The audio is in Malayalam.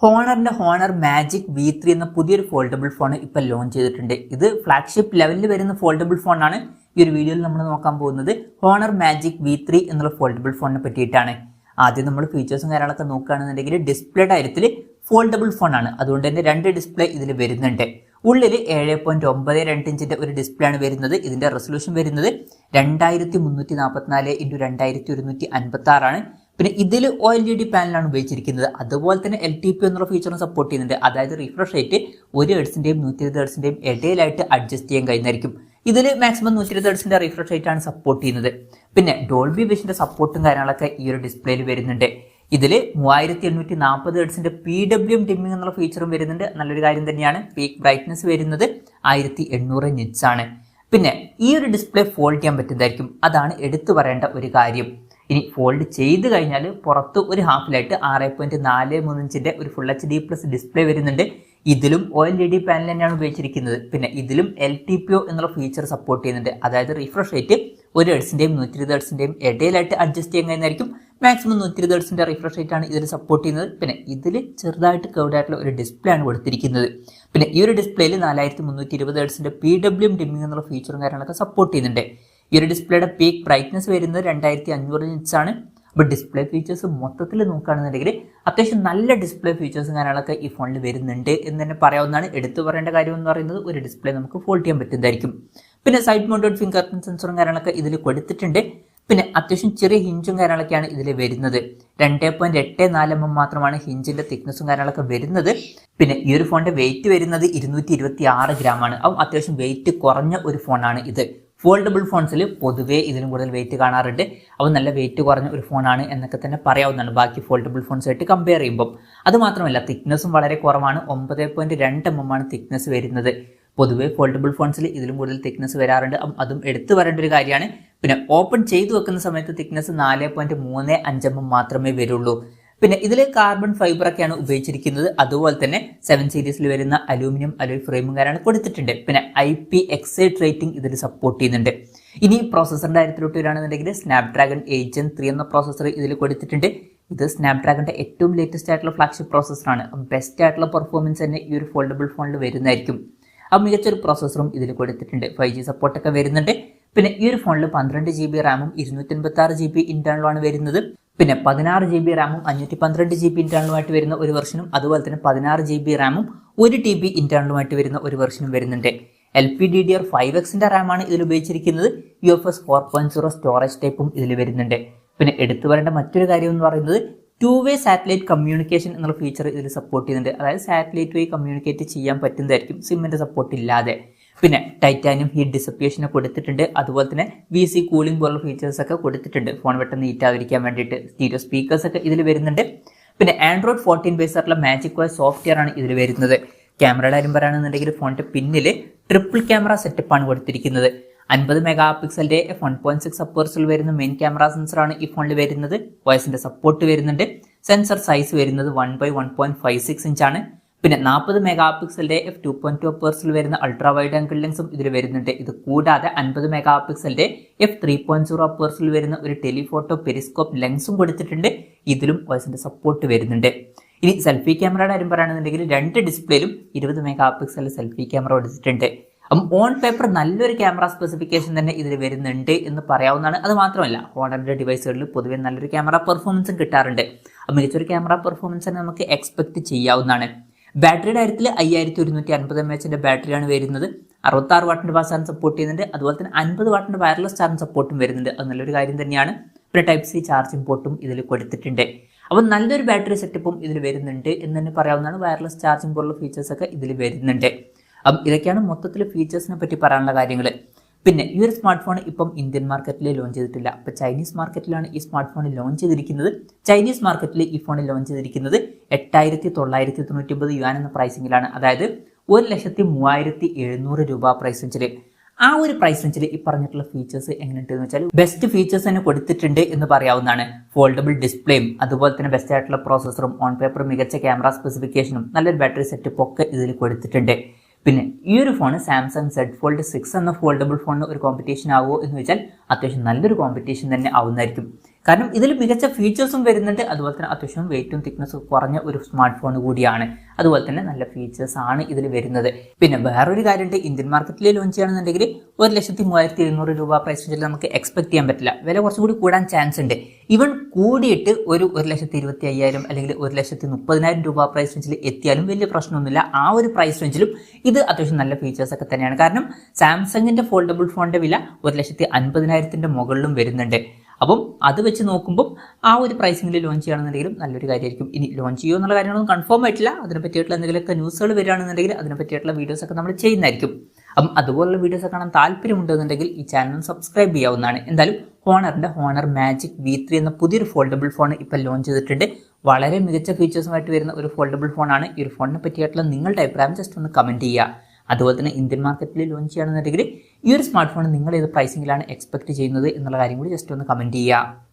ഹോണറിന്റെ ഹോണർ മാജിക് V3 എന്ന പുതിയൊരു ഫോൾഡബിൾ ഫോൺ ഇപ്പോൾ ലോഞ്ച് ചെയ്തിട്ടുണ്ട്. ഇത് ഫ്ലാഗ്ഷിപ്പ് ലെവലിൽ വരുന്ന ഫോൾഡബിൾ ഫോണാണ്. ഈ ഒരു വീഡിയോയിൽ നമ്മൾ നോക്കാൻ പോകുന്നത് ഹോണർ മാജിക് V3 എന്നുള്ള ഫോൾഡബിൾ ഫോണിനെ പറ്റിയിട്ടാണ്. ആദ്യം നമ്മൾ ഫീച്ചേഴ്സും കാര്യങ്ങളൊക്കെ നോക്കുകയാണെന്നുണ്ടെങ്കിൽ ഡിസ്പ്ലേ കാര്യത്തിൽ ഫോൾഡബിൾ ഫോണാണ്, അതുകൊണ്ട് തന്നെ രണ്ട് ഡിസ്പ്ലേ ഇതിൽ വരുന്നുണ്ട്. ഉള്ളിൽ 7.92 ഇഞ്ചിന്റെ ഒരു ഡിസ്പ്ലേ ആണ് വരുന്നത്. ഇതിന്റെ റെസൊല്യൂഷൻ വരുന്നത് 2344x2156 ആണ്. പിന്നെ ഇതിൽ OLED പാനലാണ് ഉപയോഗിച്ചിരിക്കുന്നത്. അതുപോലെ തന്നെ LTP എന്നുള്ള ഫീച്ചറും സപ്പോർട്ട് ചെയ്യുന്നുണ്ട്. അതായത് റിഫ്രഷ് റേറ്റ് 1 ഹെർട്സിന്റെയും 120 ഹെർട്സിന്റെയും ഇടയിലായിട്ട് അഡ്ജസ്റ്റ് ചെയ്യാൻ കഴിയുന്നതായിരിക്കും. ഇതിൽ മാക്സിമം 120 ഹെർട്സിന്റെ റിഫ്രഷ് റേറ്റ് ആണ് സപ്പോർട്ട് ചെയ്യുന്നത്. പിന്നെ ഡോൾബി വിഷന്റെ സപ്പോർട്ടും കാര്യങ്ങളൊക്കെ ഈ ഒരു ഡിസ്പ്ലേയിൽ വരുന്നുണ്ട്. ഇതിൽ 3840 ഹെർട്സിന്റെ PWM ഡിമ്മിംഗ് എന്നുള്ള ഫീച്ചറും വരുന്നുണ്ട്. നല്ലൊരു കാര്യം തന്നെയാണ്. പീക്ക് ബ്രൈറ്റ്നസ് വരുന്നത് 1800 നിറ്റ്സ് ആണ്. പിന്നെ ഈ ഒരു ഡിസ്പ്ലേ ഫോൾഡ് ചെയ്യാൻ പറ്റുന്നതായിരിക്കും. അതാണ് എടുത്തു പറയേണ്ട ഒരു കാര്യം. ഇനി ഫോൾഡ് ചെയ്ത് കഴിഞ്ഞാൽ പുറത്ത് ഒരു ഹാഫിലായിട്ട് 6.43 ഇഞ്ചിന്റെ ഒരു ഫുൾ HD+ ഡിസ്പ്ലേ വരുന്നുണ്ട്. ഇതിലും OLED പാനൽ തന്നെയാണ് ഉപയോഗിച്ചിരിക്കുന്നത്. പിന്നെ ഇതിലും LTPO എന്നുള്ള ഫീച്ചർ സപ്പോർട്ട് ചെയ്യുന്നുണ്ട്. അതായത് റിഫ്രഷ് റേറ്റ് 1 ഹെർട്സിന്റെയും 120 ഹെർട്സിന്റെയും ഇടയിലായിട്ട് അഡ്ജസ്റ്റ് ചെയ്യാൻ കഴിയുന്നതായിരിക്കും. മാക്സിമം 120 ഹെർട്സിന്റെ റിഫ്രഷ് റേറ്റ് ആണ് ഇതിൽ സപ്പോർട്ട് ചെയ്യുന്നത്. പിന്നെ ഇതിൽ ചെറുതായിട്ട് കർവ്ഡ് ആയിട്ടുള്ള ഒരു ഡിസ്പ്ലേ ആണ് കൊടുത്തിരിക്കുന്നത്. പിന്നെ ഈ ഒരു ഡിസ്പ്ലേയിൽ 4320 ഹെർട്സിന്റെ PWM ഡിമ്മിംഗ് എന്നുള്ള ഫീച്ചറും കാര്യങ്ങളൊക്കെ സപ്പോർട്ട് ചെയ്യുന്നുണ്ട്. ഈ ഒരു ഡിസ്പ്ലേയുടെ പീക്ക് ബ്രൈറ്റ്നസ് വരുന്നത് 2500 നിറ്റ്സ് ആണ്. അപ്പോൾ ഡിസ്പ്ലേ ഫീച്ചേഴ്സ് മൊത്തത്തിൽ നോക്കുകയാണെന്നുണ്ടെങ്കിൽ അത്യാവശ്യം നല്ല ഡിസ്പ്ലേ ഫീച്ചേഴ്സും കാര്യങ്ങളൊക്കെ ഈ ഫോണിൽ വരുന്നുണ്ട് എന്ന് തന്നെ പറയാവുന്നതാണ്. എടുത്തു പറയേണ്ട കാര്യം എന്ന് പറയുന്നത് ഒരു ഡിസ്പ്ലേ നമുക്ക് ഫോൾഡ് ചെയ്യാൻ പറ്റുന്നതായിരിക്കും. പിന്നെ സൈഡ് മൗണ്ടഡ് ഫിംഗർ പ്രിന്റ് സെൻസറും കാര്യങ്ങളൊക്കെ ഇതിൽ കൊടുത്തിട്ടുണ്ട്. പിന്നെ അത്യാവശ്യം ചെറിയ ഹിഞ്ചും കാര്യങ്ങളൊക്കെയാണ് ഇതിൽ വരുന്നത്. 2.84 mm മാത്രമാണ് ഹിഞ്ചിന്റെ തിക്നെസ്സും കാര്യങ്ങളൊക്കെ വരുന്നത്. പിന്നെ ഈ ഒരു ഫോണിന്റെ വെയിറ്റ് വരുന്നത് 226 ഗ്രാമാണ്. അപ്പം അത്യാവശ്യം വെയിറ്റ് കുറഞ്ഞ ഒരു ഫോണാണ് ഇത്. ഫോൾഡബിൾ ഫോൺസിൽ പൊതുവേ ഇതിലും കൂടുതൽ വെയിറ്റ് കാണാറുണ്ട്. അപ്പോൾ നല്ല വെയിറ്റ് കുറഞ്ഞ ഒരു ഫോണാണ് എന്നൊക്കെ തന്നെ പറയാവുന്നതാണ് ബാക്കി ഫോൾഡബിൾ ഫോൺസായിട്ട് കമ്പയർ ചെയ്യുമ്പോൾ. അതുമാത്രമല്ല തിക്നെസ്സും വളരെ കുറവാണ്. 9.2 mm ആണ് തിക്നെസ് വരുന്നത്. പൊതുവേ ഫോൾഡബിൾ ഫോൺസിൽ ഇതിലും കൂടുതൽ തിക്നെസ് വരാറുണ്ട്. അതും എടുത്തു പറയേണ്ട ഒരു കാര്യമാണ്. പിന്നെ ഓപ്പൺ ചെയ്തു വെക്കുന്ന സമയത്ത് തിക്നെസ് 4.35 mm മാത്രമേ വരുള്ളൂ. പിന്നെ ഇതിൽ കാർബൺ ഫൈബർ ഒക്കെയാണ് ഉപയോഗിച്ചിരിക്കുന്നത്. അതുപോലെ തന്നെ 7 സീരീസിൽ വരുന്ന അലൂമിനിയം അലോയ് ഫ്രെയിമും കാര്യമാണ് കൊടുത്തിട്ടുണ്ട്. പിന്നെ IPX8 റേറ്റിംഗ് ഇതിൽ സപ്പോർട്ട് ചെയ്യുന്നുണ്ട്. ഇനി പ്രോസസറിന്റെ കാര്യത്തിലോട്ട് വരികയാണെന്നുണ്ടെങ്കിൽ സ്നാപ്ഡ്രാഗൺ 8 Gen 3 എന്ന പ്രോസസർ ഇതിൽ കൊടുത്തിട്ടുണ്ട്. ഇത് സ്നാപ്ഡ്രാഗണിന്റെ ഏറ്റവും ലേറ്റസ്റ്റ് ആയിട്ടുള്ള ഫ്ലാഗ്ഷിപ്പ് പ്രോസസറാണ്. ബെസ്റ്റ് ആയിട്ടുള്ള പെർഫോമൻസ് തന്നെ ഈ ഒരു ഫോൾഡബിൾ ഫോണിൽ വരുന്നതായിരിക്കും. മികച്ചൊരു പ്രോസസറും ഇതിൽ കൊടുത്തിട്ടുണ്ട്. 5G സപ്പോർട്ടൊക്കെ വരുന്നുണ്ട്. പിന്നെ ഈ ഒരു ഫോണിൽ 12 GB റാമും 256 GB ഇന്റേണലുമാണ് വരുന്നത്. പിന്നെ 16 GB റാമും 512 GB ഇന്റേണലുമായിട്ട് വരുന്ന ഒരു വെർഷനും അതുപോലെ തന്നെ 16 GB റാമും 1 TB ഇന്റേണലുമായിട്ട് വരുന്ന ഒരു വെർഷനും വരുന്നുണ്ട്. LPDDR5Xന്റെ റാമാണ് ഇതിൽ ഉപയോഗിച്ചിരിക്കുന്നത്. UFS 4.0 സ്റ്റോറേജ് ടൈപ്പും ഇതിൽ വരുന്നുണ്ട്. പിന്നെ എടുത്തു പറയേണ്ട മറ്റൊരു കാര്യം എന്ന് പറയുന്നത് 2-way സാറ്റലൈറ്റ് കമ്മ്യൂണിക്കേഷൻ എന്നുള്ള ഫീച്ചർ ഇതിൽ സപ്പോർട്ട് ചെയ്യുന്നുണ്ട്. അതായത് സാറ്റലൈറ്റ് വഴി കമ്മ്യൂണിക്കേറ്റ് ചെയ്യാൻ പറ്റുന്നതായിരിക്കും സിമ്മിന്റെ സപ്പോർട്ട് ഇല്ലാതെ. പിന്നെ ടൈറ്റാനിയം ഹീറ്റ് ഡിസപ്പിയേഷനെ കൊടുത്തിട്ടുണ്ട്. അതുപോലെ തന്നെ VC കൂളിംഗ് പോലുള്ള ഫീച്ചേഴ്സ് ഒക്കെ കൊടുത്തിട്ടുണ്ട്. ഫോൺ പെട്ടെന്ന് ഹീറ്റാതിരിക്കാൻ വേണ്ടിയിട്ട്. സ്റ്റീരിയോ സ്പീക്കേഴ്സ് ഒക്കെ ഇതിൽ വരുന്നുണ്ട്. പിന്നെ Android 14 ബേസ് ആയിട്ടുള്ള മാജിക് OS സോഫ്റ്റ്വെയർ ആണ് ഇതിൽ വരുന്നത്. ക്യാമറയുടെ കാര്യം പറയുകയാണെന്നുണ്ടെങ്കിൽ ഫോണിന്റെ പിന്നിൽ ട്രിപ്പിൾ ക്യാമറ സെറ്റപ്പാണ് കൊടുത്തിരിക്കുന്നത്. 50 മെഗാ പിക്സലിന്റെ f1.6 അപ്പേഴ്സിൽ വരുന്ന മെയിൻ ക്യാമറ സെൻസറാണ് ഈ ഫോണിൽ വരുന്നത്. വോയിസിന്റെ സപ്പോർട്ട് വരുന്നുണ്ട്. സെൻസർ സൈസ് വരുന്നത് 1/1.56 ഇഞ്ചാണ്. പിന്നെ 40 മെഗാ പിക്സലിന്റെ f2.2 അപ്പേഴ്സിൽ വരുന്ന അൾട്രാ വൈഡ് ആംഗിൾ ലെൻസും ഇതിൽ വരുന്നുണ്ട്. ഇത് കൂടാതെ 50 മെഗാ പിക്സലിന്റെ f3.0 അപ്പേഴ്സിൽ വരുന്ന ഒരു ടെലിഫോട്ടോ പെരിസ്കോപ്പ് ലെൻസും കൊടുത്തിട്ടുണ്ട്. ഇതിലും വോയിസിന്റെ സപ്പോർട്ട് വരുന്നുണ്ട്. ഇനി സെൽഫി ക്യാമറയുടെ കാര്യം പറയുകയാണെന്നുണ്ടെങ്കിൽ രണ്ട് ഡിസ്പ്ലേയിലും 20 മെഗാ പിക്സൽ സെൽഫി ക്യാമറ കൊടുത്തിട്ടുണ്ട്. ഓൺ പേപ്പർ നല്ലൊരു ക്യാമറ സ്പെസിഫിക്കേഷൻ തന്നെ ഇതിൽ വരുന്നുണ്ട് എന്ന് പറയാവുന്നതാണ്. അത് മാത്രമല്ല ഹോണറിന്റെ ഡിവൈസുകളിൽ പൊതുവെ നല്ലൊരു ക്യാമറ പെർഫോമൻസും കിട്ടാറുണ്ട്. മികച്ചൊരു ക്യാമറ പെർഫോമൻസ് തന്നെ നമുക്ക് എക്സ്പെക്ട് ചെയ്യാവുന്നതാണ്. ബാറ്ററിയുടെ കാര്യത്തിൽ 5150 mAh ബാറ്ററിയാണ് വരുന്നത്. 66 വാട്ടിന്റെ ഫാസ്റ്റ് ചാർജ് സപ്പോർട്ട് ചെയ്യുന്നുണ്ട്. അതുപോലെ തന്നെ 50 വാട്ടിന്റെ വയർലെസ് ചാർജ് സപ്പോർട്ടും വരുന്നുണ്ട്. അത് നല്ലൊരു കാര്യം തന്നെയാണ്. പിന്നെ Type-C ചാർജിംഗ് പോർട്ടും ഇതിൽ കൊടുത്തിട്ടുണ്ട്. അപ്പോൾ നല്ലൊരു ബാറ്ററി സെറ്റപ്പും ഇതിൽ വരുന്നുണ്ട് എന്ന് തന്നെ പറയാവുന്നതാണ്. വയർലെസ് ചാർജിംഗ് പോലുള്ള ഫീച്ചേഴ്സ് ഒക്കെ ഇതിൽ വരുന്നുണ്ട്. ഇതൊക്കെയാണ് മൊത്തത്തിൽ ഫീച്ചേഴ്സിനെ പറ്റി പറയാനുള്ള കാര്യങ്ങൾ. പിന്നെ ഈ ഒരു സ്മാർട്ട് ഫോൺ ഇപ്പം ഇന്ത്യൻ മാർക്കറ്റിൽ ലോഞ്ച് ചെയ്തിട്ടില്ല. അപ്പോൾ ചൈനീസ് മാർക്കറ്റിലാണ് ഈ സ്മാർട്ട് ഫോൺ ലോഞ്ച് ചെയ്തിരിക്കുന്നത്. ചൈനീസ് മാർക്കറ്റിൽ ഈ ഫോൺ ലോഞ്ച് ചെയ്തിരിക്കുന്നത് 8999 എന്ന പ്രൈസിങ്ങിലാണ്. അതായത് 1,03,700 രൂപ പ്രൈസ് റേഞ്ചിൽ. ആ ഒരു പ്രൈസ് റേഞ്ചിൽ ഈ പറഞ്ഞിട്ടുള്ള ഫീച്ചേഴ്സ് എങ്ങനെയുണ്ടെന്ന് വെച്ചാൽ ബെസ്റ്റ് ഫീച്ചേഴ്സ് തന്നെ കൊടുത്തിട്ടുണ്ട് എന്ന് പറയാവുന്നതാണ്. ഫോൾഡബിൾ ഡിസ്പ്ലേയും അതുപോലെ തന്നെ ബെസ്റ്റ് ആയിട്ടുള്ള പ്രോസസറും ഓൺ പേപ്പർ മികച്ച ക്യാമറ സ്പെസിഫിക്കേഷനും നല്ലൊരു ബാറ്ററി സെറ്റപ്പ് ഒക്കെ ഇതിൽ കൊടുത്തിട്ടുണ്ട്. പിന്നെ ഈ ഒരു ഫോൺ സാംസങ് Z Fold 6 എന്ന ഫോൾഡബിൾ ഫോണിന് ഒരു കോമ്പറ്റീഷൻ ആവുമോ എന്ന് വെച്ചാൽ അത്യാവശ്യം നല്ലൊരു കോമ്പറ്റീഷൻ തന്നെ ആവുന്നതായിരിക്കും. കാരണം ഇതിൽ മികച്ച ഫീച്ചേഴ്സും വരുന്നുണ്ട്, അതുപോലെ തന്നെ അത്യാവശ്യം വെയിറ്റും തിക്നെസ്സും കുറഞ്ഞ ഒരു സ്മാർട്ട് ഫോൺ കൂടിയാണ്. അതുപോലെ തന്നെ നല്ല ഫീച്ചേഴ്സ് ആണ് ഇതിൽ വരുന്നത്. പിന്നെ വേറൊരു കാര്യമുണ്ട്, ഇന്ത്യൻ മാർക്കറ്റിൽ ലോഞ്ച് ചെയ്യുകയാണെന്നുണ്ടെങ്കിൽ 1,37,200 രൂപ പ്രൈസ് റേഞ്ചിൽ നമുക്ക് എക്സ്പെക്ട് ചെയ്യാൻ പറ്റില്ല. വില കുറച്ചുകൂടി കൂടാൻ ചാൻസ് ഉണ്ട്. ഇവൻ കൂടിയിട്ട് ഒരു 1,25,000 അല്ലെങ്കിൽ 1,30,000 രൂപ പ്രൈസ് റേഞ്ചിൽ എത്തിയാലും വലിയ പ്രശ്നമൊന്നുമില്ല. ആ ഒരു പ്രൈസ് റേഞ്ചിലും ഇത് അത്യാവശ്യം നല്ല ഫീച്ചേഴ്സ് ഒക്കെ തന്നെയാണ്. കാരണം സാംസങ്ങിന്റെ ഫോൾഡബിൾ ഫോണിന്റെ വില 1,50,000 മുകളിലും വരുന്നുണ്ട്. അപ്പം അത് വെച്ച് നോക്കുമ്പോൾ ആ ഒരു പ്രൈസിംഗിൽ ലോഞ്ച് ചെയ്യുകയാണെന്നുണ്ടെങ്കിലും നല്ലൊരു കാര്യമായിരിക്കും. ഇനി ലോഞ്ച് ചെയ്യുമോ എന്നുള്ള കാര്യങ്ങളൊന്നും കൺഫേം ആയിട്ടില്ല. അതിനെ പറ്റിയിട്ടുള്ള എന്തെങ്കിലുമൊക്കെ ന്യൂസുകൾ വരികയാണെന്നുണ്ടെങ്കിൽ അതിനെ പറ്റിയിട്ടുള്ള വീഡിയോസൊക്കെ നമ്മൾ ചെയ്യുന്നതായിരിക്കും. അപ്പം അതുപോലുള്ള വീഡിയോസ് കാണാൻ താല്പര്യമുണ്ടെന്നുണ്ടെങ്കിൽ ഈ ചാനൽ സബ്സ്ക്രൈബ് ചെയ്യാവുന്നതാണ്. എന്തായാലും ഹോണറിന്റെ ഹോണർ മാജിക് V3 എന്ന പുതിയൊരു ഫോൾഡബിൾ ഫോൺ ഇപ്പോൾ ലോഞ്ച് ചെയ്തിട്ടുണ്ട്. വളരെ മികച്ച ഫീച്ചേഴ്സുമായിട്ട് വരുന്ന ഒരു ഫോൾഡബിൾ ഫോണാണ്. ഈ ഒരു ഫോണിനെ പറ്റിയിട്ടുള്ള നിങ്ങളുടെ അഭിപ്രായം ജസ്റ്റ് ഒന്ന് കമന്റ് ചെയ്യുക. അതുപോലെ തന്നെ ഇന്ത്യൻ മാർക്കറ്റിൽ ലോഞ്ച് ചെയ്യുകയാണെന്നുണ്ടെങ്കിൽ ഈ ഒരു സ്മാർട്ട് ഫോൺ നിങ്ങൾ ഏത് പ്രൈസിങ്ങിലാണ് എക്സ്പെക്ട് ചെയ്യുന്നത് എന്നുള്ള കാര്യം കൂടി ജസ്റ്റ് ഒന്ന് കമന്റ് ചെയ്യുക.